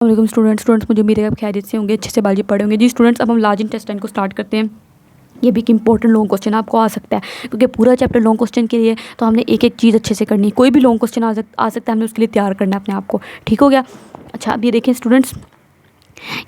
वालेकुम स्टूडेंट्स मुझे उम्मीद है आप खैरियत से होंगे, अच्छे से बाजी पढ़े होंगे। जी स्टूडेंट्स, अब हम लार्ज इंटेस्टाइन को स्टार्ट करते हैं। ये भी एक इंपॉर्टेंट लॉन्ग क्वेश्चन आपको आ सकता है, क्योंकि पूरा चैप्टर लॉन्ग क्वेश्चन के लिए तो हमने एक एक चीज़ अच्छे से करनी है। कोई भी लॉन्ग क्वेश्चन आ सकता है, हमने उसके लिए तैयार करना है अपने आप को। ठीक हो गया? अच्छा, अब ये देखें स्टूडेंट्स,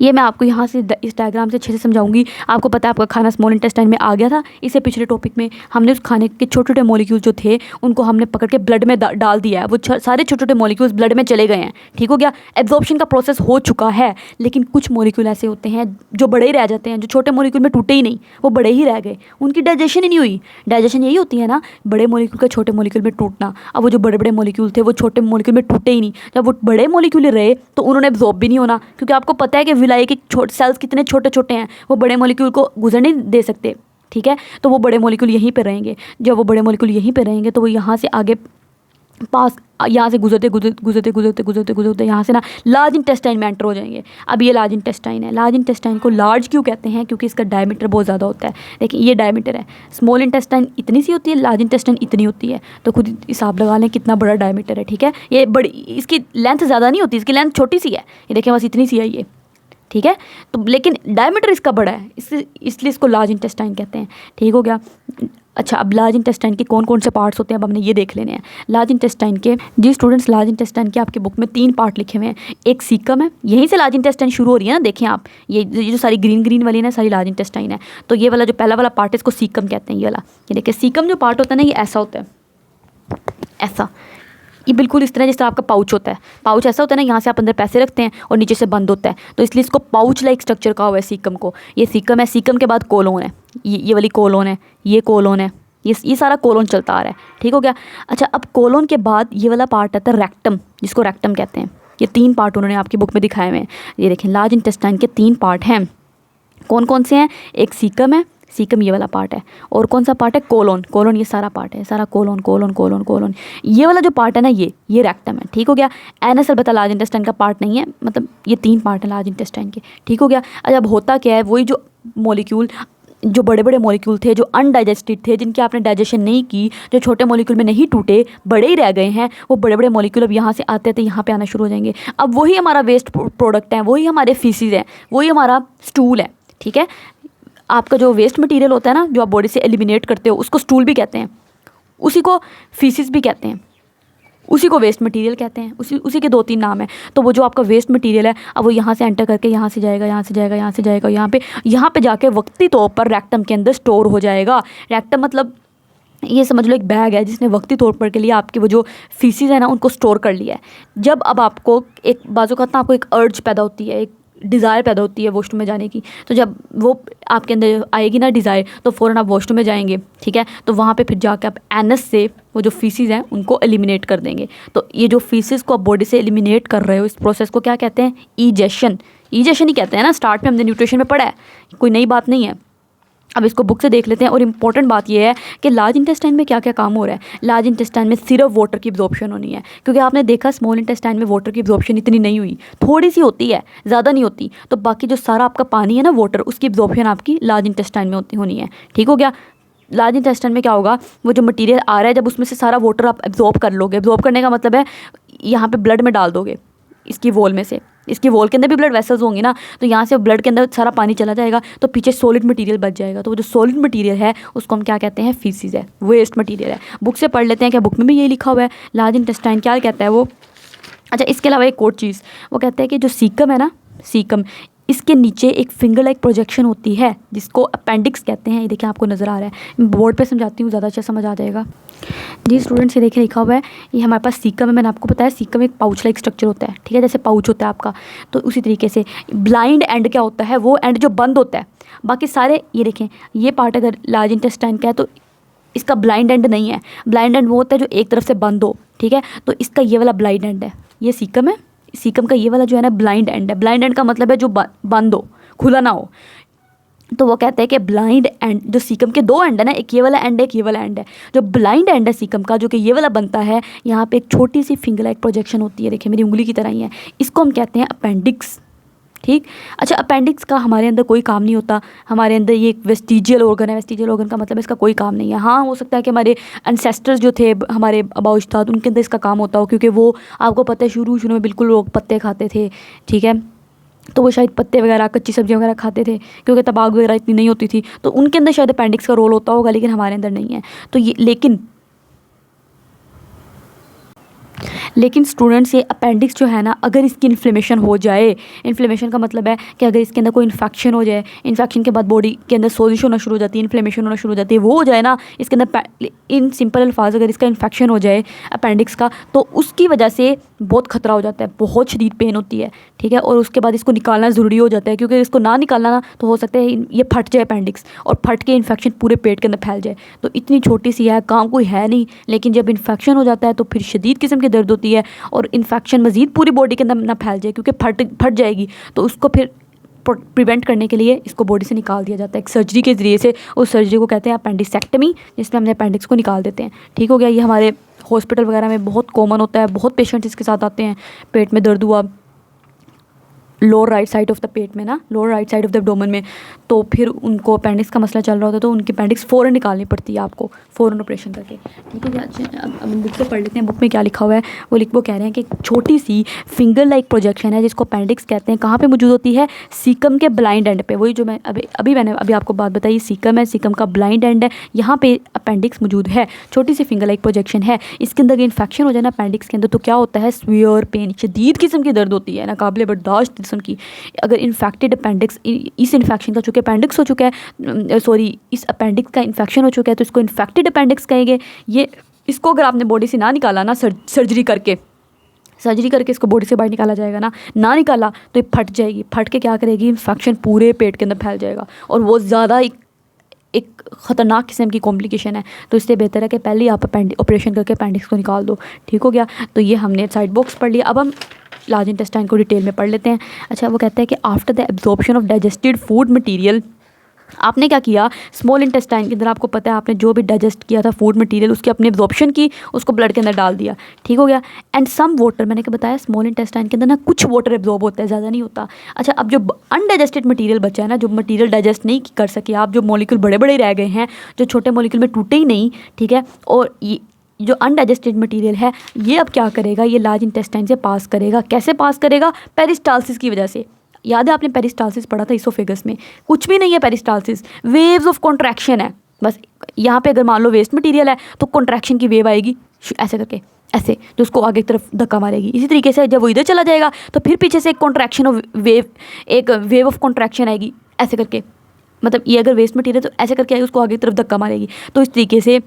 ये मैं आपको यहाँ से इस डायग्राम से अच्छे से समझाऊंगी। आपको पता है आपका खाना स्मॉल इंटेस्टाइन में आ गया था। इससे पिछले टॉपिक में हमने उस खाने के छोटे छोटे मॉलिक्यूल जो थे उनको हमने पकड़ के ब्लड में डाल दिया है। वो सारे छोटे छोटे मॉलिक्यूल्स ब्लड में चले गए हैं। ठीक हो गया? एब्जॉर्प्शन का प्रोसेस हो चुका है, लेकिन कुछ मॉलिक्यूल ऐसे होते हैं जो बड़े ही रह जाते हैं, जो छोटे मॉलिक्यूल में टूटे ही नहीं, वो बड़े ही रह गए, उनकी डाइजेशन ही नहीं हुई। डाइजेशन यही होती है ना, बड़े मॉलिक्यूल का छोटे मॉलिक्यूल में टूटना। अब वो जो बड़े बड़े मॉलिक्यूल थे वो छोटे मॉलिक्यूल में टूटे ही नहीं। जब वो बड़े मॉलिक्यूल रहे तो उन्होंने एब्जॉर्ब भी नहीं होना, क्योंकि आपको पता है कि विलाई के सेल्स कितने छोटे छोटे हैं, वो बड़े मॉलिक्यूल को गुजर नहीं दे सकते। ठीक है? तो वो बड़े मॉलिक्यूल यहीं पे रहेंगे। जब वो बड़े मॉलिक्यूल यहीं पे रहेंगे तो वो यहाँ से आगे पास, यहाँ से गुजरते गुजरते गुजरते गुजरते गुजरते गुजरते यहाँ से ना लार्ज इंटेस्टाइन में एंटर हो जाएंगे। अब ये लार्ज इंटेस्टाइन है। लार्ज इंटेस्टाइन को लार्ज क्यों कहते हैं? क्योंकि इसका डायमीटर बहुत ज़्यादा होता है। देखिए ये डायमीटर है। स्मॉल इंटेस्टाइन इतनी सी होती है, लार्ज इंटेस्टाइन इतनी होती है, तो खुद हिसाब लगा लें कितना बड़ा डायमीटर है। ठीक है? ये बड़ी, इसकी लेंथ ज़्यादा नहीं होती, इसकी लेंथ छोटी सी है। ये देखें बस इतनी सी है ये। ठीक है? तो लेकिन डायमीटर इसका बड़ा है, इसलिए इसको लार्ज इंटेस्टाइन कहते हैं। ठीक हो गया? अच्छा, अब लार्ज इंटेस्टाइन के कौन कौन से पार्ट्स होते हैं अब हमने ये देख लेने हैं। लार्ज इंटेस्टाइन के, जी स्टूडेंट्स, लार्ज इंटेस्टाइन के आपकी बुक में 3 पार्ट लिखे हुए हैं। एक सीकम है, यहीं से लार्ज इंटेस्टाइन शुरू हो रही है ना। देखें आप, ये जो सारी ग्रीन ग्रीन वाली ना, सारी लार्ज इंटेस्टाइन है। तो ये वाला जो पहला वाला पार्ट है इसको सीकम कहते हैं। ये वाला, ये देखिए सीकम जो पार्ट होता है ना, ये ऐसा होता है, ऐसा। ये बिल्कुल इस तरह जिस तरह आपका पाउच होता है। पाउच ऐसा होता है ना, यहाँ से आप अंदर पैसे रखते हैं और नीचे से बंद होता है, तो इसलिए इसको पाउच लाइक स्ट्रक्चर कहा हुआ है सीकम को। ये सीकम है। सीकम के बाद कोलोन है, ये वाली कोलोन है, ये कोलोन है, ये सारा कोलोन चलता आ रहा है। ठीक हो गया? अच्छा, अब कोलोन के बाद ये वाला पार्ट आता है रेक्टम, जिसको रेक्टम कहते हैं। ये 3 पार्ट उन्होंने आपकी बुक में दिखाए हुए हैं। ये देखें, लार्ज इंटेस्टाइन के 3 पार्ट हैं। कौन कौन से हैं? एक सीकम है, सीकम ये वाला पार्ट है, और कौन सा पार्ट है? कोलोन। कोलोन ये सारा पार्ट है, सारा कोलोन कोलोन कोलोन कोलोन। ये वाला जो पार्ट है ना, ये रेक्टम है। ठीक हो गया? एनएस अलबत्ता लार्ज इंटेस्टाइन का पार्ट नहीं है, मतलब ये 3 पार्ट है लार्ज इंटेस्टाइन के। ठीक हो गया? अच्छा, अब होता क्या है, वही जो मॉलिक्यूल, जो बड़े बड़े मॉलिक्यूल थे, जो अनडाइजेस्टेड थे, जिनकी आपने डाइजेशन नहीं की, जो छोटे मॉलिक्यूल में नहीं टूटे, बड़े ही रह गए हैं, वो बड़े बड़े मॉलिक्यूल अब यहाँ से आते थे, यहाँ पे आना शुरू हो जाएंगे। अब वही हमारा वेस्ट प्रोडक्ट है, वही हमारे फीसिस है, वही हमारा स्टूल है। ठीक है? आपका जो वेस्ट मटेरियल होता है ना, जो आप बॉडी से एलिमिनेट करते हो, उसको स्टूल भी कहते हैं, उसी को फीसिस भी कहते हैं, उसी को वेस्ट मटेरियल कहते हैं। उसी के 2-3 नाम है। तो वो जो आपका वेस्ट मटेरियल है, अब वो यहाँ से एंटर करके यहाँ से जाएगा, यहाँ से जाएगा, यहाँ से जाएगा, यहाँ पे जाके वक्ती तौर पर रेक्टम के अंदर स्टोर हो जाएगा। रेक्टम मतलब ये समझ लो एक बैग है जिसने वक्ती तौर पर के लिए आपके वो जो फीसिस है ना, उनको स्टोर कर लिया है। जब अब आपको एक बाजू का आपको एक अर्ज पैदा होती है, एक डिज़ायर पैदा होती है वॉशरूम में जाने की, तो जब वो आपके अंदर आएगी ना डिज़ायर, तो फ़ौरन आप वॉशरूम में जाएंगे। ठीक है? तो वहाँ पे फिर जाके आप एनस से वो जो फीसिस हैं उनको एलिमिनेट कर देंगे। तो ये जो फीसिस को आप बॉडी से एलिमिनेट कर रहे हो, इस प्रोसेस को क्या कहते हैं? ईजेशन। ईजेशन ही कहते हैं ना, स्टार्ट में हमने न्यूट्रिशन में पढ़ा है, कोई नई बात नहीं है। अब इसको बुक से देख लेते हैं। और इम्पॉर्टेंट बात यह है कि लार्ज इंटेस्टाइन में क्या क्या काम हो रहा है। लार्ज इंटेस्टाइन में सिर्फ वाटर की एब्जॉर्प्शन होनी है, क्योंकि आपने देखा स्मॉल इंटेस्टाइन में वाटर की एब्जॉर्प्शन इतनी नहीं हुई, थोड़ी सी होती है, ज़्यादा नहीं होती। तो बाकी जो सारा आपका पानी है ना, वाटर, उसकी एब्जॉर्प्शन आपकी लार्ज इंटेस्टाइन में होनी है। ठीक हो गया? लार्ज इंटेस्टाइन में क्या होगा, वो जो मटीरियल आ रहा है, जब उसमें से सारा वाटर आप एब्जॉर्ब कर लोगे, एब्जॉर्ब करने का मतलब है यहाँ पर ब्लड में डाल दोगे, इसकी वॉल में से, इसकी वॉल के अंदर भी ब्लड वेसल्स होंगी ना, तो यहाँ से ब्लड के अंदर सारा पानी चला जाएगा, तो पीछे सॉलिड मटेरियल बच जाएगा। तो वो जो सॉलिड मटेरियल है उसको हम क्या कहते हैं? फीसिस है, वेस्ट मटेरियल है। बुक से पढ़ लेते हैं, क्या बुक में भी यही लिखा हुआ है? लार्ज इंटेस्टाइन क्या कहता है वो? अच्छा, इसके अलावा एक और चीज़, वो कहता है कि जो सीकम है ना, सीकम, इसके नीचे एक फिंगर लाइक प्रोजेक्शन होती है जिसको अपेंडिक्स कहते हैं। ये देखिए आपको नज़र आ रहा है, बोर्ड पे समझाती हूँ, ज़्यादा अच्छा समझ आ जाएगा। जी स्टूडेंट्स, ये देखिए लिखा हुआ है, ये हमारे पास सीकम है। मैंने आपको बताया सीकम एक पाउच लाइक स्ट्रक्चर होता है। ठीक है? जैसे पाउच होता है आपका, तो उसी तरीके से ब्लाइंड एंड क्या होता है? वो एंड जो बंद होता है। बाकी सारे, ये देखें, ये पार्ट अगर लार्ज इंटेस्टाइन का है तो इसका ब्लाइंड एंड नहीं है। ब्लाइंड एंड वो होता है जो एक तरफ से बंद हो। ठीक है? तो इसका ये वाला ब्लाइंड एंड है, ये सीकम है। सीकम का ये वाला जो है ना, ब्लाइंड एंड है। ब्लाइंड एंड का मतलब है जो बंद हो, खुला ना हो। तो वो कहते हैं कि ब्लाइंड एंड, जो सीकम के 2 एंड है ना, एक ये वाला एंड है, एक ये वाला एंड है। जो ब्लाइंड एंड है सीकम का, जो कि ये वाला बनता है, यहाँ पे एक छोटी सी फिंगर लाइक प्रोजेक्शन होती है, देखिए मेरी उंगली की तरह ही है, इसको हम कहते हैं अपेंडिक्स। ठीक। अच्छा, अपेंडिक्स का हमारे अंदर कोई काम नहीं होता। हमारे अंदर ये एक वेस्टिजियल ऑर्गन है। वेस्टिजियल ऑर्गन का मतलब इसका कोई काम नहीं है। हाँ, हो सकता है कि हमारे एंसेस्टर्स जो थे, हमारे आबा अजदाद, उनके अंदर इसका काम होता हो, क्योंकि वो आपको पता है शुरू शुरू में बिल्कुल लोग पत्ते खाते थे, ठीक है, तो वो शायद पत्ते वगैरह, कच्ची सब्जियां वगैरह खाते थे, क्योंकि तबाग वगैरह इतनी नहीं होती थी, तो उनके अंदर शायद अपेंडिक्स का रोल होता होगा, लेकिन हमारे अंदर नहीं है। तो ये लेकिन स्टूडेंट्स, ये अपेंडिक्स जो है ना, अगर इसकी इन्फ्लेमेशन हो जाए, इन्फ्लेमेशन का मतलब है कि अगर इसके अंदर कोई इन्फेक्शन हो जाए, इन्फेक्शन के बाद बॉडी के अंदर सोजिश होना शुरू हो जाती है, इन्फ्लेमेशन होना शुरू हो जाती है, वो हो जाए ना इसके अंदर, इन सिंपल अल्फाज अगर इसका इन्फेक्शन हो जाए अपेंडिक्स का, तो उसकी वजह से बहुत ख़तरा हो जाता है, बहुत शदीद पेन होती है, ठीक है, और उसके बाद इसको निकालना ज़रूरी हो जाता है, क्योंकि इसको ना निकालना ना तो हो सकता है ये फट जाए अपेंडिक्स, और फट के इन्फेक्शन पूरे पेट के अंदर फैल जाए। तो इतनी छोटी सी है, काम कोई है नहीं, लेकिन जब इन्फेक्शन हो जाता है तो फिर शदीद किस्म की दर्द होती है, और इन्फेक्शन मज़ीद पूरी बॉडी के अंदर ना फैल जाए, क्योंकि फट जाएगी, तो उसको फिर प्रिवेंट करने के लिए इसको बॉडी से निकाल दिया जाता है एक सर्जरी के ज़रिए से। उस सर्जरी को कहते हैं अपेंडिसेक्टमी, जिसमें हमने अपेंडिक्स को निकाल देते हैं। ठीक हो गया। ये हमारे हॉस्पिटल वगैरह में बहुत कॉमन होता है, बहुत पेशेंट्स इसके साथ आते हैं। पेट में दर्द हुआ lower right side of the पेट में ना, lower right side of the abdomen में, तो फिर उनको अपेंडिक्स का मसला चल रहा होता है, तो उनकी अपेंडिक्स फ़ौरन निकालनी पड़ती है आपको, फ़ौरन ऑपरेशन करके। ठीक है। अच्छा, अब हम बुक से पढ़ लेते हैं, बुक में क्या लिखा हुआ है। वो कह रहे हैं कि छोटी सी फिंगर लाइक प्रोजेक्शन है जिसको अपेंडिक्स कहते हैं। कहाँ पे मौजूद होती है? सीकम के ब्लाइंड एंड पे। वही जो मैं अभी आपको बात बताई, सीकम है, सीकम का ब्लाइंड एंड है, यहाँ पे अपेंडिक्स मौजूद है। छोटी सी फिंगर लाइक प्रोजेक्शन है। इसके अंदर इन्फेक्शन हो जाए ना अपेंडिक्स के अंदर, तो क्या होता है? स्वीयर पेन, शदीद किस्म की दर्द होती है, नाकाबिले बर्दाश्त किस्म की। अगर इन्फेक्टेड अपेंडिक्स, इस इन्फेक्शन का चूँकि अपेंडिक्स हो चुका है, इस अपेंडिक्स का इन्फेक्शन हो चुका है, तो इसको इन्फेक्टेड अपेंडिक्स कहेंगे। ये इसको अगर आपने बॉडी से ना निकाला ना, सर्जरी करके इसको बॉडी से बाहर निकाला जाएगा ना निकाला तो ये फट जाएगी। फट के क्या करेगी? इन्फेक्शन पूरे पेट के अंदर फैल जाएगा, और वो ज़्यादा एक ख़तरनाक किस्म की कॉम्प्लिकेशन है। तो इसलिए बेहतर है कि पहले ही आप ऑपरेशन करके अपेंडिक्स को निकाल दो। ठीक हो गया। तो ये हमने साइड बॉक्स पढ़ लिया। अब हम लार्ज इंटेस्टाइन को डिटेल में पढ़ लेते हैं। अच्छा, वो कहता है कि after the absorption of digested food material, आपने क्या किया? स्मॉल इंटेस्टाइन के अंदर आपको पता है, आपने जो भी डाइजेस्ट किया था फूड मटेरियल, उसकी अपने एब्जॉर्प्शन की, उसको ब्लड के अंदर डाल दिया। ठीक हो गया। एंड सम वाटर, मैंने क्या बताया, स्मॉल इंटेस्टाइन के अंदर ना कुछ वाटर एब्जॉर्ब होता है, ज़्यादा नहीं होता। अच्छा, अब जो अनडाइजेस्टेड मटेरियल बचा है ना, जो मटेरियल डाइजेस्ट नहीं कर सके आप, जो मॉलिक्यूल बड़े बड़े रह गए हैं, जो छोटे मॉलिक्यूल में टूटे ही नहीं, ठीक है, और ये जो अनडाइजेस्टेड मटेरियल है, ये अब क्या करेगा? ये लार्ज इंटेस्टाइन से पास करेगा। कैसे पास करेगा? पेरिस्टालसिस की वजह से। याद है आपने पेरिस्टालसिस पढ़ा था इसोफेगस में? कुछ भी नहीं है पेरिस्टालसिस, वेव्स ऑफ कॉन्ट्रैक्शन है बस। यहाँ पे अगर मान लो वेस्ट मटेरियल है तो कॉन्ट्रैक्शन की वेव आएगी ऐसे करके, ऐसे, जो उसको आगे की तरफ धक्का मारेगी। इसी तरीके से जब वो इधर चला जाएगा तो फिर पीछे से एक कॉन्ट्रैक्शन ऑफ वेव, एक वेव ऑफ कॉन्ट्रैक्शन आएगी ऐसे करके। मतलब ये अगर वेस्ट मटेरियल तो ऐसे करके आएगी, उसको आगे की तरफ धक्का मारेगी। तो इस तरीके से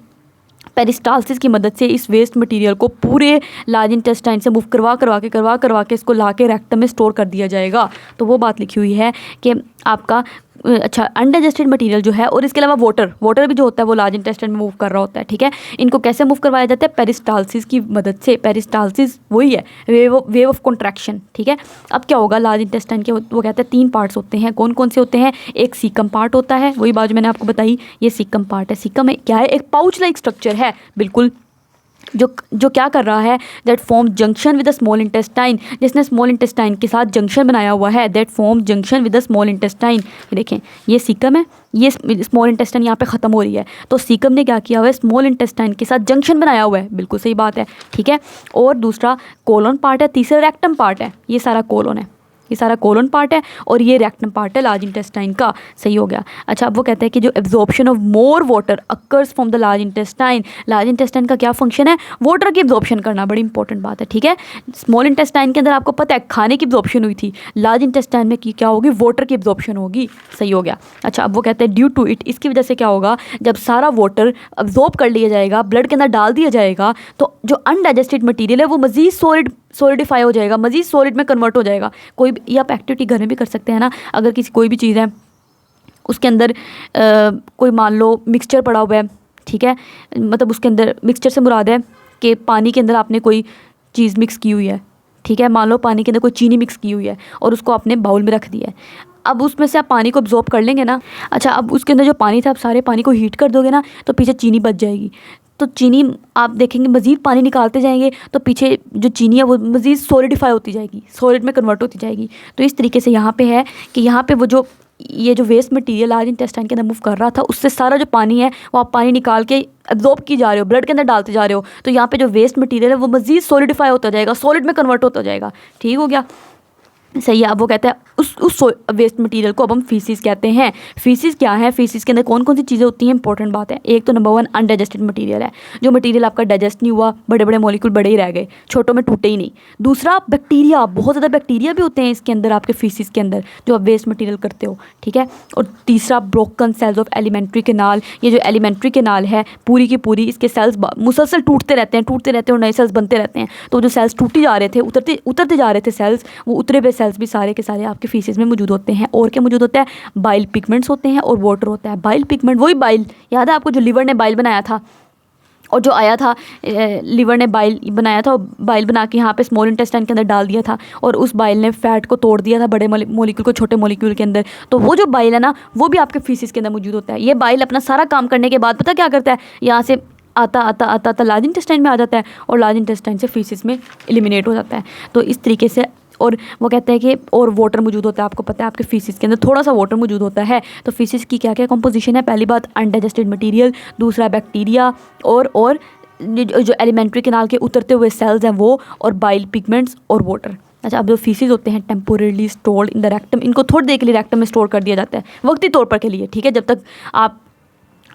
पेरिस्टालसिस की मदद से इस वेस्ट मटेरियल को पूरे लार्ज इंटेस्टाइन से मूव करवा के इसको ला के रेक्टम में स्टोर कर दिया जाएगा। तो वो बात लिखी हुई है कि आपका अच्छा अनडाइजेस्टेड मटेरियल जो है, और इसके अलावा वाटर भी जो होता है वो लार्ज इंटेस्टाइन में मूव कर रहा होता है। ठीक है। इनको कैसे मूव करवाया जाता है? पेरिस्टालसिस की मदद से। पेरिस्टालसिस वही है, वेव ऑफ कॉन्ट्रैक्शन। ठीक है। अब क्या होगा? लार्ज इंटेस्टाइन के वो कहते हैं 3 पार्ट्स होते हैं। कौन कौन से होते हैं? एक सीकम पार्ट होता है, वही बात मैंने आपको बताई, ये सीकम पार्ट है। सीकम क्या है? एक पाउच लाइक स्ट्रक्चर है बिल्कुल, जो क्या कर रहा है? That form junction with the small intestine, जिसने स्मॉल इंटेस्टाइन के साथ जंक्शन बनाया हुआ है। That form junction with the small intestine. देखें, ये सीकम है, ये स्मॉल इंटेस्टाइन यहाँ पे ख़त्म हो रही है, तो सीकम ने क्या किया हुआ है? स्मॉल इंटेस्टाइन के साथ जंक्शन बनाया हुआ है। बिल्कुल सही बात है। ठीक है। और दूसरा कोलन पार्ट है, तीसरा रेक्टम पार्ट है। ये सारा कोलन है, ये सारा कोलन पार्ट है, और ये रेक्टम पार्ट है लार्ज इंटेस्टाइन का। सही हो गया। अच्छा, अब वो कहते हैं कि जो absorption of more water occurs from the large intestine, large intestine का क्या फंक्शन है? वाटर की एब्जॉर्प्शन करना, बड़ी इंपॉर्टेंट बात है। ठीक है। स्मॉल इंटेस्टाइन के अंदर आपको पता है खाने की एब्जॉर्प्शन हुई थी, लार्ज इंटेस्टाइन में क्या होगी? वाटर की एब्जॉर्प्शन होगी। सही हो गया। अच्छा, अब वो कहते हैं ड्यू टू इट, इसकी वजह से क्या होगा? जब सारा वाटर एब्जॉर्ब कर लिया जाएगा, ब्लड के अंदर डाल दिया जाएगा, तो जो अनडाइजेस्टेड मटीरियल है वो मज़ीद सॉलिडिफाई हो जाएगा, मज़ीद सॉलिड में कन्वर्ट हो जाएगा। कोई भी, ये आप एक्टिविटी घर में भी कर सकते हैं ना। अगर कोई भी चीज़ है उसके अंदर कोई मान लो मिक्सचर पड़ा हुआ है, ठीक है, मतलब उसके अंदर मिक्सचर से मुराद है कि पानी के अंदर आपने कोई चीज़ मिक्स की हुई है, ठीक है, मान लो पानी के अंदर कोई चीनी मिक्स की हुई है और उसको आपने बाउल में रख दिया है। अब उसमें से आप पानी को अब्जॉर्ब कर लेंगे ना। अच्छा, अब उसके अंदर जो पानी था, आप सारे पानी को हीट कर दोगे ना, तो पीछे चीनी बच जाएगी। तो चीनी आप देखेंगे मज़ीद पानी निकालते जाएंगे तो पीछे जो चीनी है वो मज़ीद सॉलिडिफाई होती जाएगी, सॉलिड में कन्वर्ट होती जाएगी। तो इस तरीके से यहाँ पे है कि यहाँ पे वो जो ये जो वेस्ट मटेरियल लार्ज इंटेस्टाइन के अंदर मूव कर रहा था, उससे सारा जो पानी है वो आप पानी निकाल के एब्जॉर्ब की जा रहे हो, ब्लड के अंदर डालते जा रहे हो। तो यहाँ पे जो वेस्ट मटेरियल है वो मज़ीद सॉलिडिफाई होता जाएगा, सॉलिड में कन्वर्ट होता जाएगा। ठीक हो गया, सही है। अब वो कहता है उस वेस्ट मटेरियल को अब हम फीसिस कहते हैं। फीसिस क्या है, फीसिस के अंदर कौन कौन सी चीज़ें होती हैं, इंपॉर्टेंट बात है। एक तो नंबर 1 अनडाइजेस्टेड मटेरियल है, जो मटेरियल आपका डाइजेस्ट नहीं हुआ, बड़े बड़े मॉलिक्यूल बड़े ही रह गए, छोटों में टूटे ही नहीं। दूसरा बैक्टीरिया, बहुत ज़्यादा बैक्टीरिया भी होते हैं इसके अंदर, आपके फीसिस के अंदर, जो आप वेस्ट मटीरियल करते हो। ठीक है। और तीसरा broken cells of alimentary canal, ये जो एलिमेंट्री केनाल है पूरी की पूरी, इसके सेल्स मुसलसल टूटते रहते हैं और नए सेल्स बनते रहते हैं। तो जो सेल्स टूटे जा रहे थे, उतरते जा रहे थे सेल्स, वो उतरे हुए सेल्स भी सारे के सारे आपके फीसिस में मौजूद होते हैं। और क्या मौजूद होता है, बाइल पिगमेंट्स होते हैं और वाटर होता है। बाइल पिगमेंट, वही बाइल, याद है आपको जो लिवर ने बाइल बनाया था, और जो आया था लिवर ने बाइल बनाया था, बाइल बना के यहाँ पे स्मॉल इंटेस्टाइन के अंदर डाल दिया था, और उस बाइल ने फैट को तोड़ दिया था बड़े मॉलिक्यूल को छोटे मॉलिक्यूल के अंदर। तो वो जो बाइल है ना, वो भी आपके फीसिस के अंदर मौजूद होता है। ये बाइल अपना सारा काम करने के बाद पता क्या करता है, यहाँ से आता आता आता आता लार्ज इंटेस्टाइन में आ जाता है, और लार्ज इंटेस्टाइन से फीसिस में एलिमिनेट हो जाता है। तो इस तरीके से, और वो कहते हैं कि और वाटर मौजूद होता है, आपको पता है आपके फीसिस के अंदर थोड़ा सा वाटर मौजूद होता है। तो फीसिस की क्या क्या कंपोजिशन है, पहली बात अनडाइजेस्टेड मटेरियल, दूसरा बैक्टीरिया, और जो एलिमेंट्री केनाल के उतरते हुए सेल्स हैं वो, और बाइल पिगमेंट्स और वाटर। अच्छा, अब जो फीसिस होते हैं temporarily stored in the rectum, इनको थोड़ी देर के लिए रेक्टम में स्टोर कर दिया जाता है, वक्ती तौर पर के लिए। ठीक है, जब तक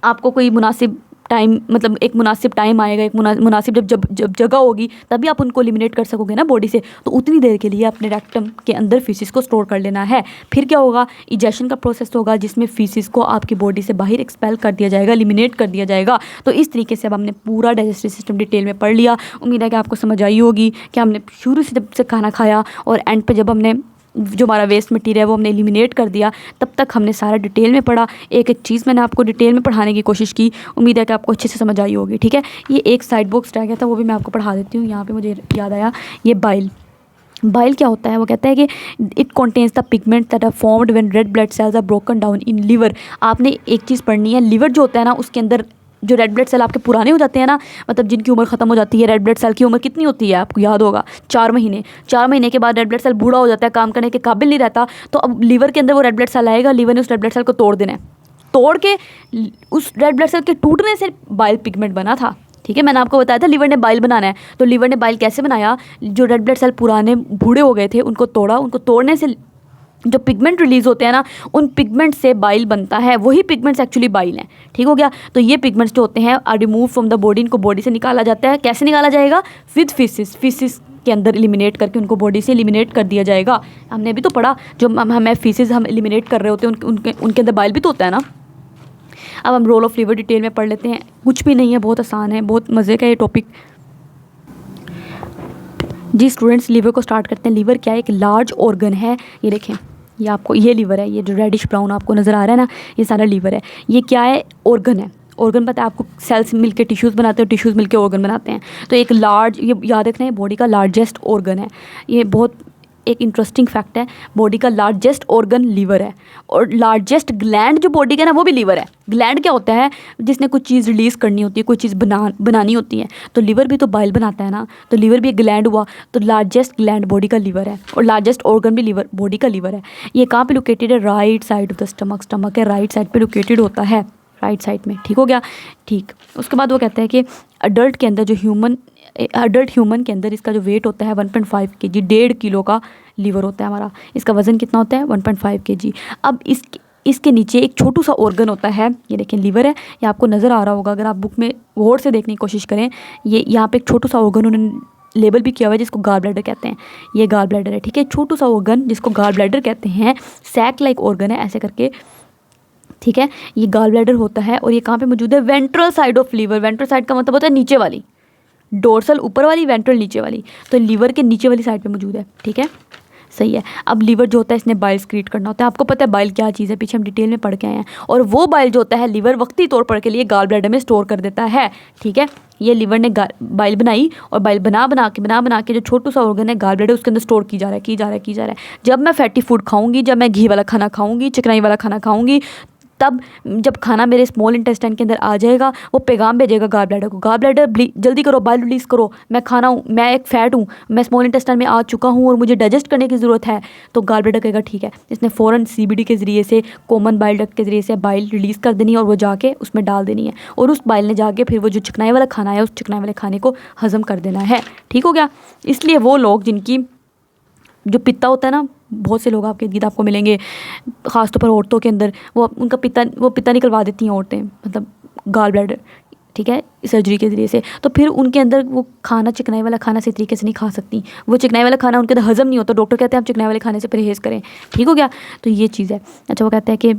आपको कोई मुनासिब टाइम, मतलब एक मुनासिब टाइम आएगा, एक मुनासिब जब जगह होगी, तभी आप उनको एलिमिनेट कर सकोगे ना बॉडी से। तो उतनी देर के लिए अपने रेक्टम के अंदर फीसिस को स्टोर कर लेना है। फिर क्या होगा, इजेक्शन का प्रोसेस होगा, जिसमें फीसिस को आपकी बॉडी से बाहर एक्सपेल कर दिया जाएगा, एलिमिनेट कर दिया जाएगा। तो इस तरीके से अब हमने पूरा डाइजेस्टिव सिस्टम डिटेल में पढ़ लिया। उम्मीद है कि आपको समझ आई होगी कि हमने शुरू से जब से खाना खाया और एंड पे जब हमने जो हमारा वेस्ट मटीरियल है वो हमने एलिमिनेट कर दिया, तब तक हमने सारा डिटेल में पढ़ा। एक एक चीज़ मैंने आपको डिटेल में पढ़ाने की कोशिश की। उम्मीद है कि आपको अच्छे से समझ आई होगी। ठीक है, ये एक साइड बॉक्स रह गया था, वो भी मैं आपको पढ़ा देती हूँ। यहाँ पे मुझे याद आया, ये बाइल क्या होता है, वो कहता है कि it contains the pigment that are formed when red blood cells are broken down in liver. आपने एक चीज़ पढ़नी है, लिवर जो होता है ना, उसके अंदर जो रेड ब्लड सेल आपके पुराने हो जाते हैं ना, मतलब जिनकी उम्र ख़त्म हो जाती है, रेड ब्लड सेल की उम्र कितनी होती है आपको याद होगा, 4 महीने। 4 महीने के बाद रेड ब्लड सेल बूढ़ा हो जाता है, काम करने के काबिल नहीं रहता। तो अब लीवर के अंदर वो रेड ब्लड सेल आएगा, लीवर ने उस रेड ब्लड सेल को तोड़ देना है, तोड़ के उस रेड ब्लड सेल के टूटने से बाइल पिगमेंट बना था। ठीक है, मैंने आपको बताया था लिवर ने बाइल बनाना है। तो लिवर ने बाइल कैसे बनाया, जो रेड ब्लड सेल पुराने बूढ़े हो गए थे उनको तोड़ा, उनको तोड़ने से जो पिगमेंट रिलीज़ होते हैं ना, उन पिगमेंट से बाइल बनता है। वही पिगमेंट्स एक्चुअली बाइल हैं। ठीक हो गया। तो ये पिगमेंट्स जो होते हैं are remove from the body, इनको बॉडी से निकाला जाता है। कैसे निकाला जाएगा, विद फीसिस के अंदर एलिमिनेट करके उनको बॉडी से एलिमिनेट कर दिया जाएगा। हमने अभी तो पढ़ा, जो हमें फीसिस हम एलिमिनेट कर रहे होते हैं उनके अंदर बाइल भी तो होता है ना। अब हम रोल ऑफ लिवर डिटेल में पढ़ लेते हैं। कुछ भी नहीं है, बहुत आसान है, बहुत मज़े का ये टॉपिक। जी स्टूडेंट्स, लीवर को स्टार्ट करते हैं। लीवर क्या है, एक लार्ज ऑर्गन है। ये देखें, ये आपको ये लीवर है, ये जो रेडिश ब्राउन आपको नज़र आ रहा है ना, ये सारा लीवर है। ये क्या है, ऑर्गन है। ऑर्गन पता है आपको, सेल्स मिलके टिश्यूज़ बनाते हैं, टिश्यूज़ मिलके ऑर्गन बनाते हैं। तो एक लार्ज, ये याद रखना है, बॉडी का लार्जेस्ट ऑर्गन है। ये बहुत एक इंटरेस्टिंग फैक्ट है, बॉडी का लार्जेस्ट ऑर्गन लीवर है। और लार्जेस्ट ग्लैंड जो बॉडी का ना, वो भी लीवर है। ग्लैंड क्या होता है, जिसने कुछ चीज़ रिलीज़ करनी होती है, कोई चीज़ बनानी होती है। तो लीवर भी तो बाइल बनाता है ना, तो लीवर भी एक ग्लैंड हुआ। तो लार्जेस्ट ग्लैंड बॉडी का लीवर है, और लार्जेस्ट ऑर्गन भी लीवर, बॉडी का लीवर है। ये कहाँ पे लोकेटेड है, right side of the stomach. Stomach है राइट साइड पे लोकेटेड होता है, राइट साइड में। ठीक हो गया। ठीक, उसके बाद वो कहते हैं कि अडल्ट के अंदर अडल्ट ह्यूमन के अंदर इसका जो वेट होता है 1.5 kg, 1.5 किलो का लीवर होता है हमारा। इसका वज़न कितना होता है, 1.5 kg। अब इसके नीचे एक छोटू सा ऑर्गन होता है, ये देखें लीवर है, ये आपको नज़र आ रहा होगा अगर आप बुक में गौर से देखने की कोशिश करें। ये यहाँ पे एक छोटू सा ऑर्गन उन्होंने लेबल भी किया हुआ है, जिसको गाल ब्लैडर कहते हैं। ये गाल ब्लैडर है। ठीक है, छोटू सा ऑर्गन जिसको गाल ब्लैडर कहते हैं, सैक लाइक ऑर्गन है ऐसे करके। ठीक है, ये गाल ब्लैडर होता है, और ये कहाँ पे मौजूद है, ventral side of liver. Ventral side का मतलब होता है नीचे वाली, डोर्सल ऊपर वाली, वेंट्रल नीचे वाली। तो लीवर के नीचे वाली साइड पे मौजूद है। ठीक है, सही है। अब लीवर जो होता है, इसने बाइल स्क्रीट करना होता है। आपको पता है बाइल क्या चीज़ है, पीछे हम डिटेल में पढ़ के आए हैं। और वो बाइल जो होता है, लीवर वक्ती तौर पर के लिए गाल ब्लैडर में स्टोर कर देता है। ठीक है, ये लीवर ने बाइल बनाई, और बाइल बना बना के जो छोटू सा ऑर्गन है गाल ब्लैडर, उसके अंदर स्टोर की जा रहा है। जब मैं फैटी फूड खाऊंगी, जब मैं घी वाला खाना खाऊंगी, चिकनाई वाला खाना खाऊंगी, तब जब खाना मेरे स्मॉल इंटेस्टाइन के अंदर आ जाएगा, वो पैगाम भेजेगा गाल ब्लैडर को, गाल ब्लैडर जल्दी करो, बाइल रिलीज़ करो, मैं खाना हूँ, मैं एक फ़ैट हूँ, मैं स्मॉल इंटेस्टाइन में आ चुका हूँ और मुझे डाइजेस्ट करने की ज़रूरत है। तो गाल ब्लैडर कहेगा ठीक है, इसने फ़ौरन CBD के ज़रिए से, कॉमन बाइल डक्ट के ज़रिए से बाइल रिलीज़ कर देनी है और वो जाके उसमें डाल देनी है, और उस बाइल ने जाके फिर वो जो चिकनाई वाला खाना है उस चिकनाई वाले खाने को हज़म कर देना है। ठीक हो गया। इसलिए वो लोग जिनकी जो पित्ता होता है ना, बहुत से लोग आपके गीत आपको मिलेंगे, ख़ासतौर पर औरतों के अंदर, वो उनका पित्ता निकलवा देती हैं औरतें, मतलब गाल ब्लैडर, ठीक है, सर्जरी के ज़रिए से। तो फिर उनके अंदर वो खाना, चिकनाई वाला खाना सही तरीके से नहीं खा सकती, वो चिकनाई वाला खाना उनके अंदर हज़म नहीं होता। डॉक्टर कहते हैं आप चिकनाई वाले खाने से परहेज़ करें। ठीक हो गया। तो ये चीज़ है। अच्छा, वो कहते हैं कि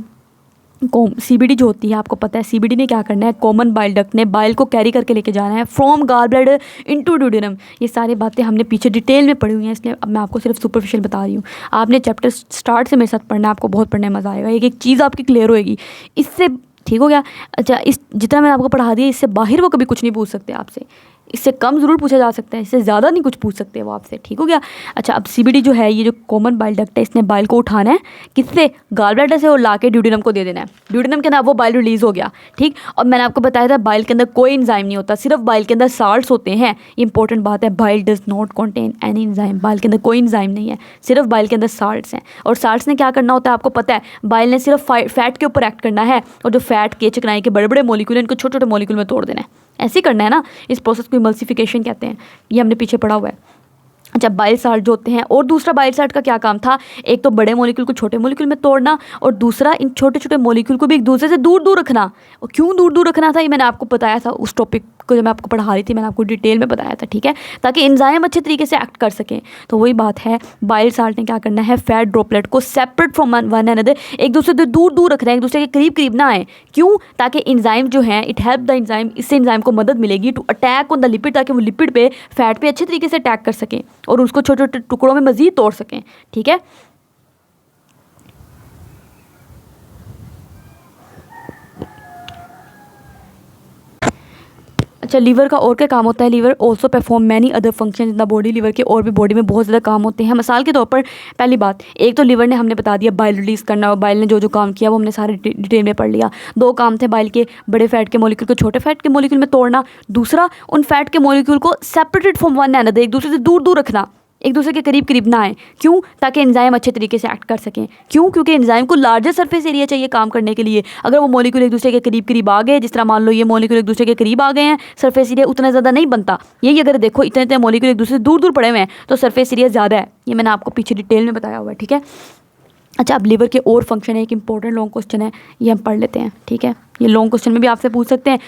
CBD जो होती है, आपको पता है CBD ने क्या करना है, कॉमन बाइल डक्ट ने बाइल को कैरी करके लेके जाना है from gall bladder into duodenum. ये सारी बातें हमने पीछे डिटेल में पढ़ी हुई हैं, इसलिए अब मैं आपको सिर्फ सुपरफिशियल बता रही हूँ। आपने चैप्टर स्टार्ट से मेरे साथ पढ़ना, आपको बहुत पढ़ने में मज़ा आएगा, एक एक चीज़ आपकी क्लियर होएगी इससे। ठीक हो गया। अच्छा, इस जितना मैंने आपको पढ़ा दिया, इससे बाहर वो कभी कुछ नहीं पूछ सकते आपसे, इससे कम ज़रूर पूछा जा सकता है, इससे ज़्यादा नहीं कुछ पूछ सकते वो आपसे। ठीक हो गया। अच्छा, अब CBD जो है, ये जो कॉमन बाइल डक्ट है, इसने बाइल को उठाना है किससे, गाल ब्लैडर से, और ला के ड्यूडेनम को दे देना है। ड्यूडेनम के अंदर वो बाइल रिलीज़ हो गया। ठीक। और मैंने आपको बताया था बाइल के अंदर कोई एंजाइम नहीं होता, सिर्फ बाइल के अंदर साल्ट्स होते हैं। इंपॉर्टेंट बात है, bile does not contain any enzyme, bile के अंदर कोई एंजाइम नहीं है, सिर्फ बाइल के अंदर साल्ट्स हैं। और साल्ट्स ने क्या करना होता है आपको पता है, बाइल ने सिर्फ फैट के ऊपर एक्ट करना है, और जो फैट के, चिकनाई के बड़े बड़े मॉलिक्यूल हैं, इनको छोटे छोटे मॉलिक्यूल में तोड़ देना है। ऐसे ही करना है ना, इस प्रोसेस को इमल्सिफिकेशन कहते हैं, ये हमने पीछे पढ़ा हुआ है। अच्छा, बाइल साल्ट जो होते हैं, और दूसरा बाइल साल्ट का क्या काम था, एक तो बड़े मॉलिक्यूल को छोटे मॉलिक्यूल में तोड़ना, और दूसरा इन छोटे छोटे मॉलिक्यूल को भी एक दूसरे से दूर दूर रखना। और क्यों दूर दूर रखना था, ये मैंने आपको बताया था उस टॉपिक को जब मैं आपको पढ़ा रही थी, मैंने आपको डिटेल में बताया था। ठीक है, ताकि एंजाइम अच्छे तरीके से एक्ट कर सकें। तो वही बात है, बाइल साल्ट ने क्या करना है, फैट ड्रॉपलेट को सेपरेट फ्रॉम वन अनदर, एक दूसरे से दूर दूर रखना है, एक दूसरे के करीब करीब ना आए। क्यों, ताकि एंजाइम जो है, इट हेल्प द एंजाइम, इससे एंजाइम को मदद मिलेगी to attack on the lipid, ताकि वो लिपिड पे, फैट पे अच्छे तरीके से अटैक कर सकें और उसको छोटे छोटे टुकड़ों में मजीद तोड़ सकें। ठीक है। अच्छा, लीवर का और क्या काम होता है, liver also perform many other function in the body, liver के और भी बॉडी में बहुत ज़्यादा काम होते हैं। मिसाल के तौर पर, पहली बात, एक तो लीवर ने हमने बता दिया बाइल रिलीज़ करना, और बाइल ने जो जो काम किया वो हमने सारे डिटेल में पढ़ लिया। दो काम थे बाइल के, बड़े फैट के मॉलिक्यूल को छोटे फैट के मॉलिक्यूल में तोड़ना, दूसरा उन फैट के मॉलिक्यूल को सेपरेटेड फ्रॉम वन अनदर, एक दूसरे से दूर दूर रखना, एक दूसरे के करीब करीब ना आए। क्यों, ताकि एंजाइम अच्छे तरीके से एक्ट कर सकें। क्यों, क्योंकि एंजाइम को लार्जर सरफेस एरिया चाहिए काम करने के लिए। अगर वो मॉलिक्यूल एक दूसरे के करीब करीब आ गए, जिस तरह मान लो ये मॉलिक्यूल एक दूसरे के करीब आ गए हैं, सरफेस एरिया उतना ज़्यादा नहीं बनता। यही अगर देखो इतने इतने मॉलिक्यूल एक दूसरे से दूर दूर पड़े हुए हैं, तो सरफेस एरिया ज़्यादा है। ये मैंने आपको पीछे डिटेल में बताया हुआ है। ठीक है। अच्छा, अब लीवर के और फंक्शन है, एक इंपॉर्टेंट लॉन्ग क्वेश्चन है, ये हम पढ़ लेते हैं। ठीक है, ये लॉन्ग क्वेश्चन में भी आपसे पूछ सकते हैं,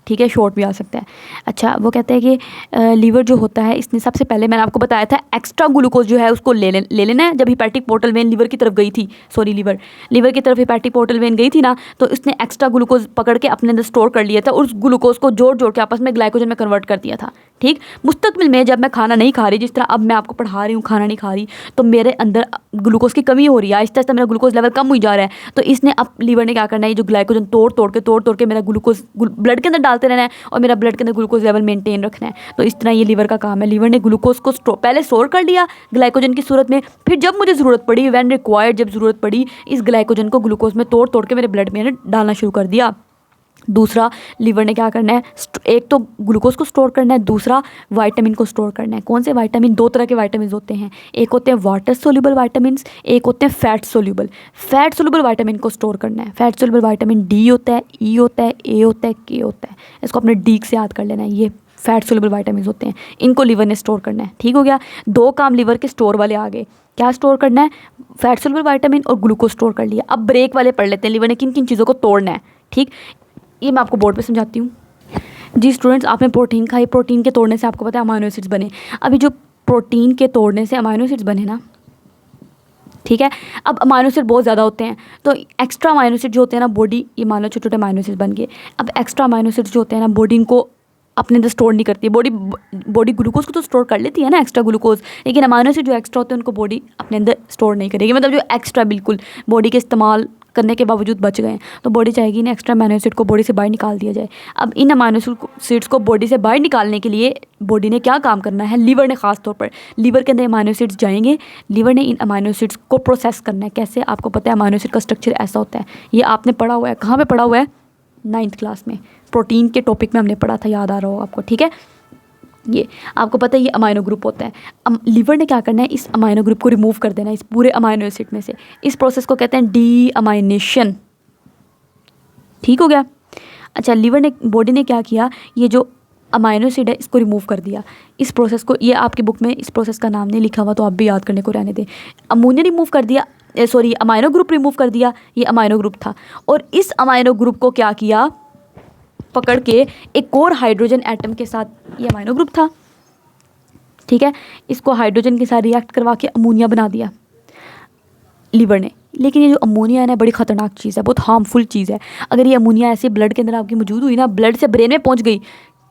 ठीक है, शॉर्ट भी आ सकता है। अच्छा, वो कहते हैं कि लीवर जो होता है, इसने सबसे पहले मैंने आपको बताया था एक्स्ट्रा ग्लूकोज जो है उसको ले लेना है। जब हिपैटिक पोर्टल वेन लीवर की तरफ गई थी, सॉरी लीवर की तरफ हिपैटिक पोर्टल वेन गई थी ना, तो इसने एक्स्ट्रा ग्लूकोज पकड़ के अपने अंदर स्टोर कर लिया था, और उस ग्लूकोज को जोड़ जोड़ के आपस में ग्लाइकोजन में कन्वर्ट कर दिया था। ठीक। मुस्तकबिल में जब मैं खाना नहीं खा रही, जिस तरह अब मैं आपको पढ़ा रही हूँ, खाना नहीं खा रही, तो मेरे अंदर ग्लूकोज की कमी हो रही है, आहिस्ता आहिस्ता मेरा ग्लूकोज लेवल कम हो जा रहा है। तो इसने अब लीवर ने क्या करना है, ये जो ग्लाइकोजन तोड़ तोड़ के मेरा ग्लूकोज ब्लड के अंदर डालते रहना है, और मेरा ब्लड के अंदर ग्लूकोज लेवल मेंटेन रखना है। तो इस तरह ये लीवर का काम है। लीवर ने ग्लूकोज को पहले स्टोर कर लिया ग्लाइकोजन की सूरत में, फिर जब मुझे ज़रूरत पड़ी, व्हेन रिक्वायर्ड, जब ज़रूरत पड़ी, इस ग्लाइकोजन को ग्लूकोज में तोड़ के मेरे ब्लड में डालना शुरू कर दिया। दूसरा, लीवर ने क्या करना है, एक तो ग्लूकोज को स्टोर करना है, दूसरा विटामिन को स्टोर करना है। कौन से विटामिन, दो तरह के विटामिन होते हैं, एक होते हैं वाटर सोल्यूबल विटामिन, एक होते हैं fat soluble. Fat soluble vitamin को स्टोर करना है। फैट सोल्यूबल विटामिन डी होता है, ई होता है, ए होता है, के होता है। इसको अपने डी से याद कर लेना है। ये फैट सोल्यूबल विटामिन होते हैं, इनको लीवर ने स्टोर करना है। ठीक हो गया। दो काम लीवर के स्टोर वाले आ गए। क्या स्टोर करना है, फैट सोल्यूबल विटामिन और ग्लूकोज स्टोर कर लिया। अब ब्रेक वाले पढ़ लेते हैं, लीवर ने किन किन चीज़ों को तोड़ना है। ठीक, ये मैं आपको बोर्ड पे समझाती हूँ। जी स्टूडेंट्स, आपने प्रोटीन खाई, प्रोटीन के तोड़ने से आपको पता है अमाइनो एसिड्स बने। अभी जो प्रोटीन के तोड़ने से अमाइनो एसिड्स बने ना, ठीक है, अब अमाइनो एसिड बहुत ज़्यादा होते हैं, तो एक्स्ट्रा अमाइनो एसिड जो होते हैं ना, बॉडी, ये मान लो छोटे छोटे अमाइनो एसिड बन गए। अब एक्स्ट्रा अमाइनो एसिड जो होते हैं ना, बॉडी इनको अपने अंदर स्टोर नहीं करती है। बॉडी ग्लूकोज को तो स्टोर कर लेती है ना, एक्स्ट्रा ग्लूकोज, लेकिन अमाइनो एसिड जो एक्स्ट्रा होते हैं उनको बॉडी अपने अंदर स्टोर नहीं करेगी। मतलब जो एक्स्ट्रा बिल्कुल बॉडी के इस्तेमाल करने के बावजूद बच गए हैं, तो बॉडी चाहेगी इन एक्स्ट्रा अमाइनो एसिड को बॉडी से बाहर निकाल दिया जाए। अब इन अमाइनो एसिड्स को बॉडी से बाहर निकालने के लिए बॉडी ने क्या काम करना है, लीवर ने खास तौर पर, लीवर के अंदर अमाइनो एसिड्स जाएंगे, लीवर ने इन अमाइनो एसिड्स को प्रोसेस करना है। कैसे, आपको पता है अमाइनो एसिड का स्ट्रक्चर ऐसा होता है, ये आपने पढ़ा हुआ है, कहाँ पे पढ़ा हुआ है, 9th क्लास में प्रोटीन के टॉपिक में हमने पढ़ा था, याद आ रहा हो आपको, ठीक है। ये आपको पता है ये अमाइनो ग्रुप होता है। लीवर ने क्या करना है, इस अमाइनो ग्रुप को रिमूव कर देना है इस पूरे अमाइनो एसिड में से। इस प्रोसेस को कहते हैं डी अमाइनेशन, ठीक हो गया। अच्छा, लीवर ने, बॉडी ने क्या किया, ये जो अमाइनो एसिड है इसको रिमूव कर दिया। इस प्रोसेस को, ये आपकी बुक में इस प्रोसेस का नाम नहीं लिखा हुआ तो आप भी याद करने को रहने दें। अमोनिया रिमूव कर दिया, सॉरी अमाइनो ग्रुप रिमूव कर दिया, ये अमाइनो ग्रुप था, और इस अमाइनो ग्रुप को क्या किया, पकड़ के एक और हाइड्रोजन एटम के साथ, ये अमाइनो ग्रुप था, ठीक है, इसको हाइड्रोजन के साथ रिएक्ट करवा के अमोनिया बना दिया लीवर ने। लेकिन ये जो अमोनिया है ना, बड़ी ख़तरनाक चीज़ है, बहुत हार्मफुल चीज़ है। अगर ये अमोनिया ऐसे ब्लड के अंदर आपकी मौजूद हुई ना, ब्लड से ब्रेन में पहुंच गई,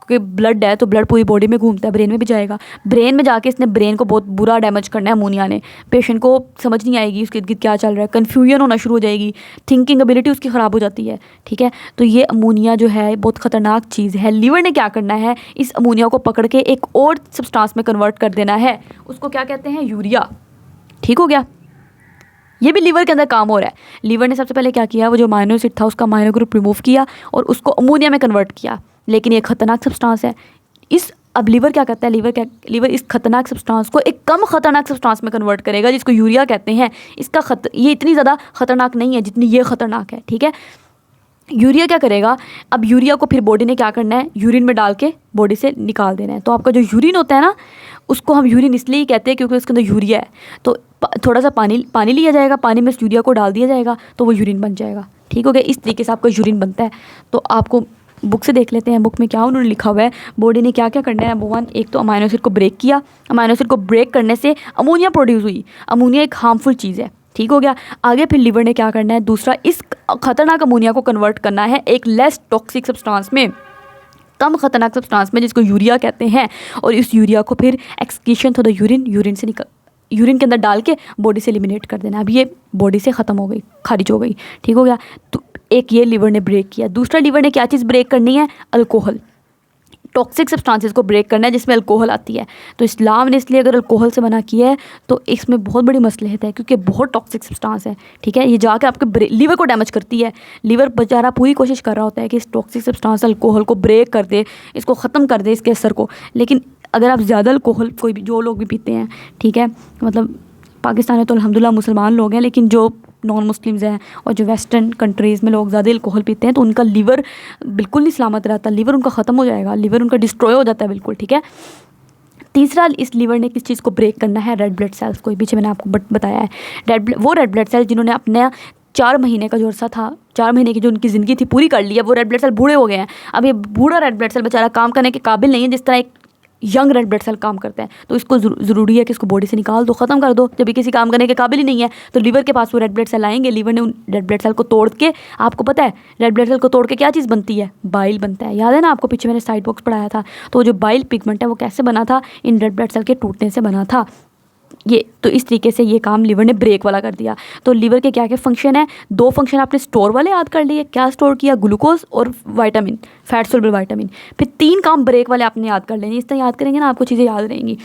क्योंकि ब्लड है तो ब्लड पूरी बॉडी में घूमता है, ब्रेन में भी जाएगा, ब्रेन में जाके इसने ब्रेन को बहुत बुरा डैमेज करना है अमोनिया ने। पेशेंट को समझ नहीं आएगी उसके इर्द गिर्द क्या चल रहा है, कन्फ्यूजन होना शुरू हो जाएगी, थिंकिंग एबिलिटी उसकी ख़राब हो जाती है, ठीक है। तो ये अमोनिया जो है बहुत ख़तरनाक चीज़ है। लीवर ने क्या करना है, इस अमोनिया को पकड़ के एक और सब्सटेंस में कन्वर्ट कर देना है, उसको क्या कहते हैं, यूरिया, ठीक हो गया। ये भी लीवर के अंदर काम हो रहा है। लीवर ने सबसे पहले क्या किया, वो जो अमाइनो एसिड था उसका अमाइनो ग्रुप रिमूव किया और उसको अमोनिया में कन्वर्ट किया, लेकिन ये खतरनाक सब्सटेंस है। अब लीवर क्या करता है, लीवर इस खतरनाक सब्सटेंस को एक कम खतरनाक सब्सटेंस में कन्वर्ट करेगा जिसको यूरिया कहते हैं। ये इतनी ज़्यादा खतरनाक नहीं है जितनी ये खतरनाक है, ठीक है। यूरिया क्या करेगा, अब यूरिया को फिर बॉडी ने क्या करना है, यूरिन में डाल के बॉडी से निकाल देना है। तो आपका जो यूरिन होता है ना, उसको हम यूरिन इसलिए ही कहते हैं क्योंकि उसके अंदर यूरिया है। तो थोड़ा सा पानी लिया जाएगा, पानी में यूरिया को डाल दिया जाएगा तो वो यूरिन बन जाएगा, ठीक हो गया। इस तरीके से आपका यूरिन बनता है। तो आपको बुक से देख लेते हैं, बुक में क्या उन्होंने लिखा हुआ है। बॉडी ने क्या क्या करना है, नंबर 1, एक तो अमाइनो एसिड को ब्रेक किया, अमाइनो एसिड को ब्रेक करने से अमोनिया प्रोड्यूस हुई। अमोनिया एक हार्मफुल चीज़ है, ठीक हो गया। आगे फिर लीवर ने क्या करना है, दूसरा इस खतरनाक अमोनिया को कन्वर्ट करना है एक लेस टॉक्सिक सब्सटेंस में, कम खतरनाक सब्सटेंस में, जिसको यूरिया कहते हैं। और इस यूरिया को फिर एक्सक्रीशन थ्रू द यूरिन के अंदर डाल के बॉडी से एलिमिनेट कर देना। अब ये बॉडी से ख़त्म हो गई, खारिज हो गई, ठीक हो गया। तो एक ये लीवर ने ब्रेक किया। दूसरा लीवर ने क्या चीज़ ब्रेक करनी है, अल्कोहल, टॉक्सिक सब्सटेंसेस को ब्रेक करना है जिसमें अल्कोहल आती है। तो इस्लाम ने इसलिए अगर अल्कोहल से मना किया है तो इसमें बहुत बड़ी मसलहत है, क्योंकि बहुत टॉक्सिक सब्सटेंस है, ठीक है। ये जाके आपके लीवर को डैमेज करती है। लीवर बेचारा पूरी कोशिश कर रहा होता है कि इस टॉक्सिक सब्सटेंस अल्कोहल को ब्रेक कर दे, इसको ख़त्म कर दे, इसके असर को। लेकिन अगर आप ज़्यादा अल्कोहल, कोई भी, जो लोग भी पीते हैं, ठीक है, मतलब पाकिस्तान में तो अल्हम्दुलिल्लाह मुसलमान लोग हैं, लेकिन जो नॉन मुस्लिम्स हैं और जो वेस्टर्न कंट्रीज़ में लोग ज़्यादा अल्कोहल पीते हैं तो उनका लीवर बिल्कुल नहीं सलामत रहता, लीवर उनका ख़त्म हो जाएगा, लीवर उनका डिस्ट्रॉय हो जाता है बिल्कुल, ठीक है। तीसरा, इस लीवर ने किस चीज़ को ब्रेक करना है, रेड ब्लड सेल्स को। पीछे मैंने आपको बताया है, वो रेड ब्लड सेल्स जिन्होंने अपना 4 महीने का जो अर्सा था, 4 महीने की जो उनकी ज़िंदगी थी पूरी कर ली है, वो रेड ब्लड सेल बूढ़े हो गए हैं। अब ये बूढ़ा रेड ब्लड सेल बेचारा काम करने के काबिल नहीं है जिस तरह एक यंग रेड ब्लड सेल काम करता है। तो इसको ज़रूरी है कि इसको बॉडी से निकाल दो, ख़त्म कर दो। जब ये किसी काम करने के काबिल ही नहीं है तो लीवर के पास वो रेड ब्लड सेल आएंगे। लीवर ने उन रेड ब्लड सेल को तोड़ के, आपको पता है रेड ब्लड सेल को तोड़ के क्या चीज़ बनती है, बाइल बनता है। याद है ना आपको, पीछे मैंने साइड बॉक्स पढ़ाया था। तो जो बाइल पिगमेंट है वो कैसे बना था, इन रेड ब्लड सेल के टूटने से बना था ये। तो इस तरीके से ये काम लीवर ने ब्रेक वाला कर दिया। तो लीवर के क्या क्या फंक्शन है, 2 फंक्शन आपने स्टोर वाले याद कर लिए, क्या स्टोर किया, ग्लूकोज और विटामिन, फैट सोल्युबल विटामिन। फिर 3 काम ब्रेक वाले आपने याद कर लेंगे। इस तरह याद करेंगे ना आपको चीज़ें याद रहेंगी।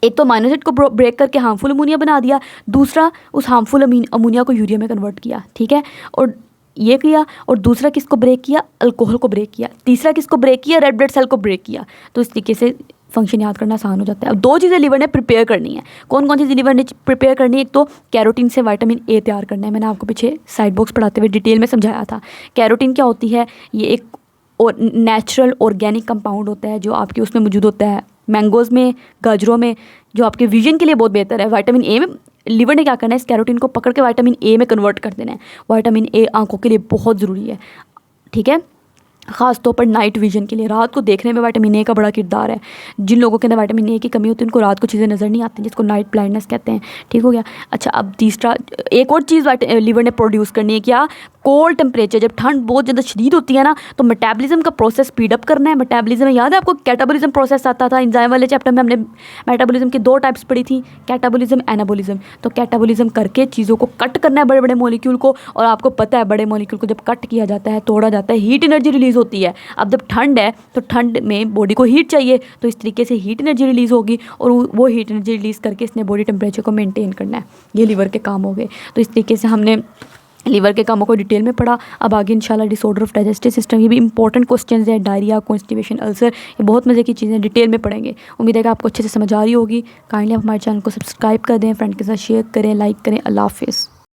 एक तो अमाइनो एसिड को ब्रेक करके हार्मफुल अमोनिया बना दिया, दूसरा उस हार्मफुल अमोनिया को यूरिया में कन्वर्ट किया, ठीक है, और ये किया। और दूसरा किसको ब्रेक किया, अल्कोहल को ब्रेक किया। तीसरा किसको ब्रेक किया, रेड ब्लड सेल को ब्रेक किया। तो इस तरीके से फंक्शन याद करना आसान हो जाता है। अब 2 चीज़ें लीवर ने प्रिपेयर करनी है। कौन कौन सी लीवर ने प्रिपेयर करनी है, एक तो कैरोटीन से विटामिन ए तैयार करना है। मैंने आपको पीछे साइड बॉक्स पढ़ाते हुए डिटेल में समझाया था। कैरोटीन क्या होती है, ये एक और नेचुरल ऑर्गेनिक कंपाउंड होता है जो आपके उसमें मौजूद होता है, मैंगोज़ में, गाजरों में, जो आपके विजन के लिए बहुत बेहतर है। विटामिन ए में लीवर ने क्या करना है, इस कैरोटीन को पकड़ के विटामिन ए में कन्वर्ट कर देना है। विटामिन ए आंखों के लिए बहुत ज़रूरी है, ठीक है, ख़ास तौर पर नाइट विजन के लिए। रात को देखने में विटामिन ए का बड़ा किरदार है। जिन लोगों के अंदर विटामिन ए की कमी होती है उनको रात को चीज़ें नज़र नहीं आती, जिसको नाइट ब्लाइंडनेस कहते हैं, ठीक हो गया। अच्छा, अब तीसरा एक और चीज़ लीवर ने प्रोड्यूस करनी है, क्या, कोल्ड टेम्परेचर, जब ठंड बहुत ज़्यादा शदीद होती है ना तो मेटाबॉलिज्म का प्रोसेस स्पीड अप करना है। मेटाबॉलिज्म याद है आपको, कैटाबॉलिज्म प्रोसेस आता था एंजाइम वाले चैप्टर में, हमने मेटाबॉलिज्म की 2 टाइप्स पढ़ी थी, कैटाबॉलिज्म, एनाबॉलिज्म। तो कैटाबॉलिज्म करके चीज़ों को कट करना है, बड़े बड़े मॉलिक्यूल को, और आपको पता है बड़े मॉलिक्यूल को जब कट किया जाता है, तोड़ा जाता है, हीट एनर्जी रिलीज़ होती है। अब जब ठंड है तो ठंड में बॉडी को हीट चाहिए, तो इस तरीके से हीट एनर्जी रिलीज़ होगी और वो हीट एनर्जी रिलीज़ करके इसने बॉडी टेम्परेचर को मेंटेन करना है। ये लीवर के काम हो गए। तो इस तरीके से हमने लीवर के कामों को डिटेल में पढ़ा। अब आगे इंशाल्लाह डिसऑर्डर ऑफ डाइजेस्टिव सिस्टम, ये भी इंपॉर्टेंट क्वेश्चंस हैं, डायरिया, कॉन्स्टिपेशन, अल्सर, ये बहुत मज़े की चीज़ें डिटेल में पढ़ेंगे। उम्मीद है कि आपको अच्छे से समझ आ रही होगी। काइंडली आप हमारे चैनल को सब्सक्राइब कर दें, फ्रेंड के साथ शेयर करें, लाइक करें। अल्लाह हाफिज़।